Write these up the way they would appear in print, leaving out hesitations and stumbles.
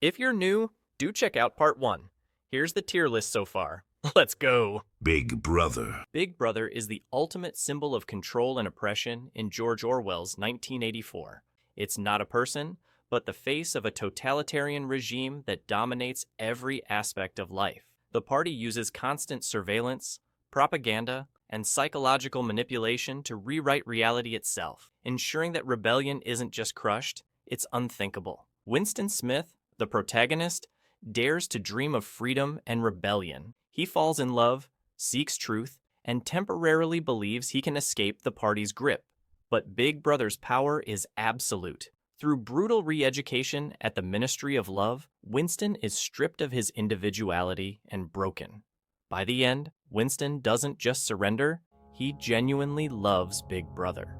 If you're new, do check out Part 1. Here's the tier list so far. Let's go! Big Brother. Big Brother is the ultimate symbol of control and oppression in George Orwell's 1984. It's not a person, but the face of a totalitarian regime that dominates every aspect of life. The party uses constant surveillance, propaganda, and psychological manipulation to rewrite reality itself, ensuring that rebellion isn't just crushed, it's unthinkable. Winston Smith, the protagonist, dares to dream of freedom and rebellion. He falls in love, seeks truth, and temporarily believes he can escape the party's grip. But Big Brother's power is absolute. Through brutal re-education at the Ministry of Love, Winston is stripped of his individuality and broken. By the end, Winston doesn't just surrender, he genuinely loves Big Brother.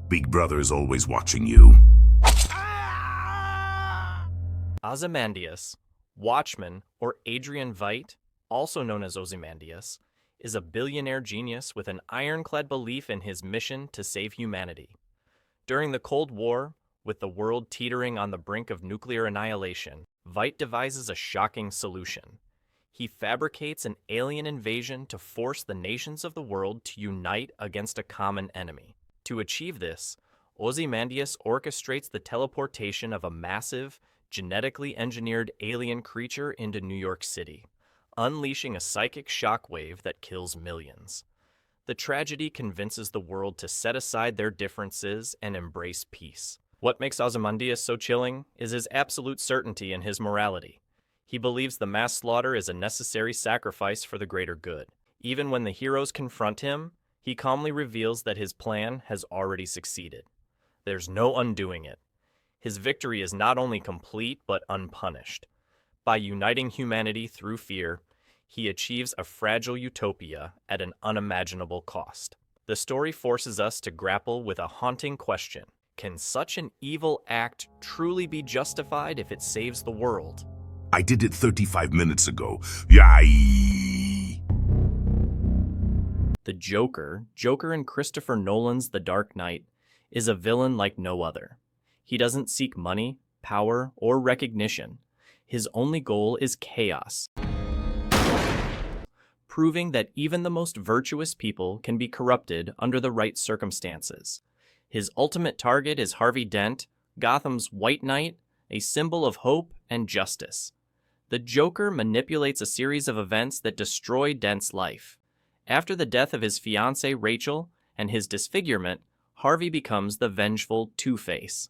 Big Brother is always watching you. Ozymandias, Watchmen, or Adrian Veidt, also known as Ozymandias, is a billionaire genius with an ironclad belief in his mission to save humanity. During the Cold War, with the world teetering on the brink of nuclear annihilation, Veidt devises a shocking solution. He fabricates an alien invasion to force the nations of the world to unite against a common enemy. To achieve this, Ozymandias orchestrates the teleportation of a massive, genetically engineered alien creature into New York City, unleashing a psychic shockwave that kills millions. The tragedy convinces the world to set aside their differences and embrace peace. What makes Ozymandias so chilling is his absolute certainty in his morality. He believes the mass slaughter is a necessary sacrifice for the greater good. Even when the heroes confront him, he calmly reveals that his plan has already succeeded. There's no undoing it. His victory is not only complete but unpunished. By uniting humanity through fear, he achieves a fragile utopia at an unimaginable cost. The story forces us to grapple with a haunting question. Can such an evil act truly be justified if it saves the world? I did it 35 minutes ago. Yay! The Joker in Christopher Nolan's The Dark Knight, is a villain like no other. He doesn't seek money, power, or recognition. His only goal is chaos, proving that even the most virtuous people can be corrupted under the right circumstances. His ultimate target is Harvey Dent, Gotham's White Knight, a symbol of hope and justice. The Joker manipulates a series of events that destroy Dent's life. After the death of his fiancée Rachel and his disfigurement, Harvey becomes the vengeful Two-Face.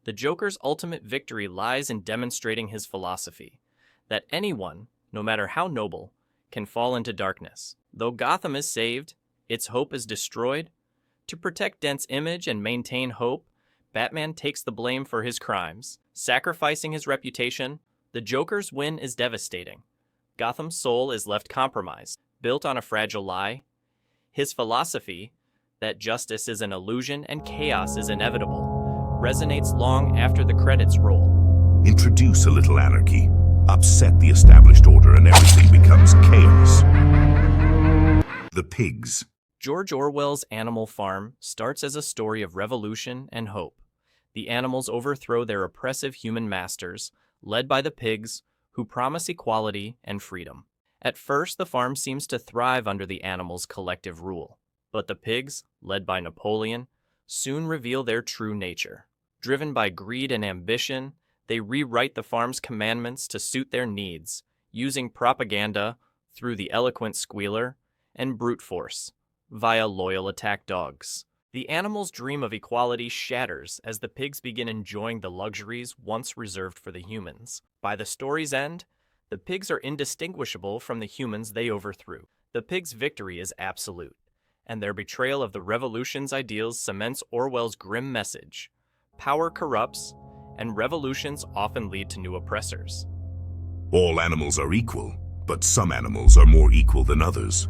The Joker's ultimate victory lies in demonstrating his philosophy, that anyone, no matter how noble, can fall into darkness. Though Gotham is saved, its hope is destroyed. To protect Dent's image and maintain hope, Batman takes the blame for his crimes. Sacrificing his reputation, the Joker's win is devastating. Gotham's soul is left compromised, built on a fragile lie. His philosophy, that justice is an illusion and chaos is inevitable, resonates long after the credits roll. Introduce a little anarchy. Upset the established order and everything becomes chaos. The Pigs. George Orwell's Animal Farm starts as a story of revolution and hope. The animals overthrow their oppressive human masters, led by the pigs, who promise equality and freedom. At first, the farm seems to thrive under the animals' collective rule. But the pigs, led by Napoleon, soon reveal their true nature. Driven by greed and ambition, they rewrite the farm's commandments to suit their needs, using propaganda through the eloquent squealer and brute force via loyal attack dogs. The animals' dream of equality shatters as the pigs begin enjoying the luxuries once reserved for the humans. By the story's end, the pigs are indistinguishable from the humans they overthrew. The pigs' victory is absolute, and their betrayal of the revolution's ideals cements Orwell's grim message. Power corrupts, and revolutions often lead to new oppressors. All animals are equal, but some animals are more equal than others.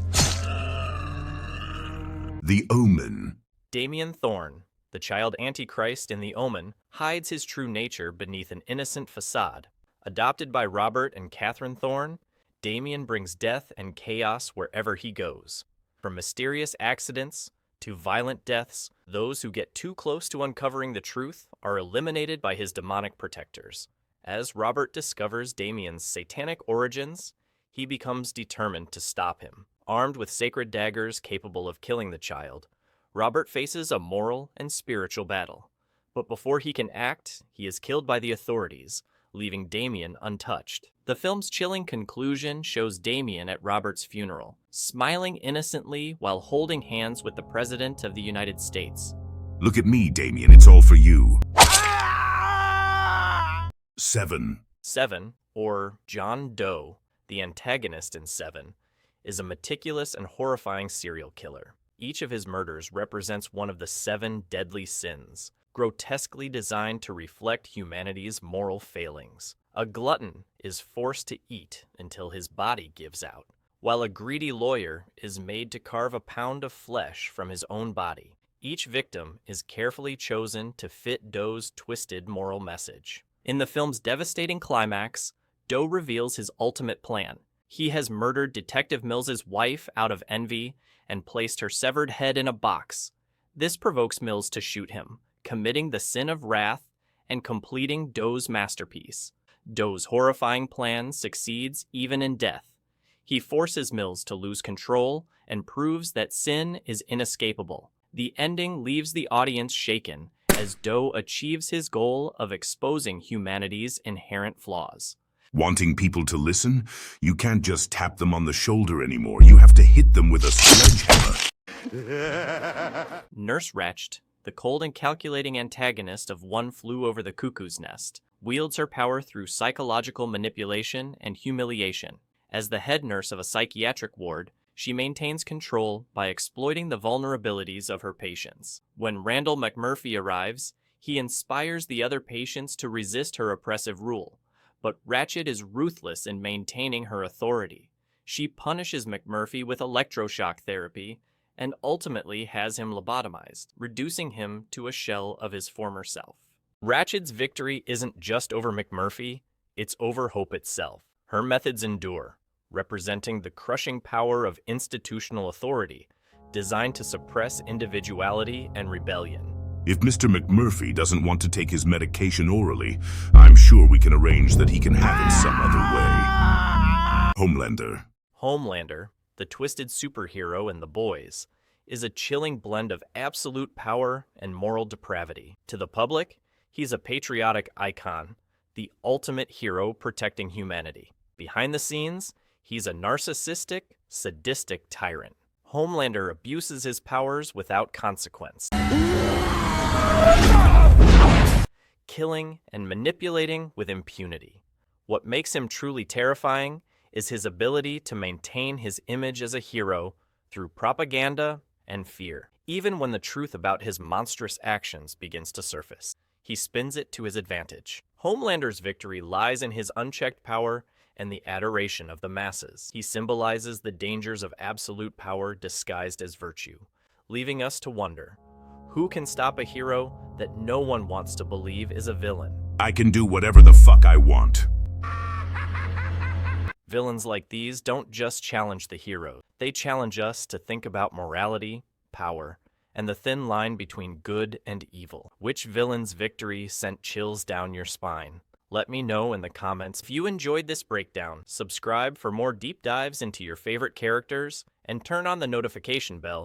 The Omen. Damien Thorne, the child Antichrist in The Omen, hides his true nature beneath an innocent facade. Adopted by Robert and Catherine Thorne, Damien brings death and chaos wherever he goes. From mysterious accidents to violent deaths, those who get too close to uncovering the truth are eliminated by his demonic protectors. As Robert discovers Damien's satanic origins, he becomes determined to stop him. Armed with sacred daggers capable of killing the child, Robert faces a moral and spiritual battle. But before he can act, he is killed by the authorities, leaving Damien untouched. The film's chilling conclusion shows Damien at Robert's funeral, smiling innocently while holding hands with the President of the United States. Look at me, Damien, it's all for you. 7. Seven, or John Doe, the antagonist in Seven, is a meticulous and horrifying serial killer. Each of his murders represents one of the 7 deadly sins, grotesquely designed to reflect humanity's moral failings. A glutton is forced to eat until his body gives out, while a greedy lawyer is made to carve a pound of flesh from his own body. Each victim is carefully chosen to fit Doe's twisted moral message. In the film's devastating climax, Doe reveals his ultimate plan. He has murdered Detective Mills's wife out of envy and placed her severed head in a box. This provokes Mills to shoot him, committing the sin of wrath and completing Doe's masterpiece. Doe's horrifying plan succeeds even in death. He forces Mills to lose control and proves that sin is inescapable. The ending leaves the audience shaken as Doe achieves his goal of exposing humanity's inherent flaws. Wanting people to listen? You can't just tap them on the shoulder anymore. You have to hit them with a sledgehammer. Nurse Ratched, the cold and calculating antagonist of One Flew Over the Cuckoo's Nest, wields her power through psychological manipulation and humiliation. As the head nurse of a psychiatric ward, she maintains control by exploiting the vulnerabilities of her patients. When Randall McMurphy arrives, he inspires the other patients to resist her oppressive rule. But Ratched is ruthless in maintaining her authority. She punishes McMurphy with electroshock therapy and ultimately has him lobotomized, reducing him to a shell of his former self. Ratched's victory isn't just over McMurphy, it's over hope itself. Her methods endure, representing the crushing power of institutional authority, designed to suppress individuality and rebellion. If Mr. McMurphy doesn't want to take his medication orally, I'm sure we can arrange that he can have it some other way. Homelander. Homelander, the twisted superhero in The Boys, is a chilling blend of absolute power and moral depravity. To the public, he's a patriotic icon, the ultimate hero protecting humanity. Behind the scenes, he's a narcissistic, sadistic tyrant. Homelander abuses his powers without consequence, killing and manipulating with impunity. What makes him truly terrifying is his ability to maintain his image as a hero through propaganda and fear. Even when the truth about his monstrous actions begins to surface, he spins it to his advantage. Homelander's victory lies in his unchecked power and the adoration of the masses. He symbolizes the dangers of absolute power disguised as virtue, leaving us to wonder, who can stop a hero that no one wants to believe is a villain? I can do whatever the fuck I want. Villains like these don't just challenge the hero. They challenge us to think about morality, power, and the thin line between good and evil. Which villain's victory sent chills down your spine? Let me know in the comments. If you enjoyed this breakdown, subscribe for more deep dives into your favorite characters, and turn on the notification bell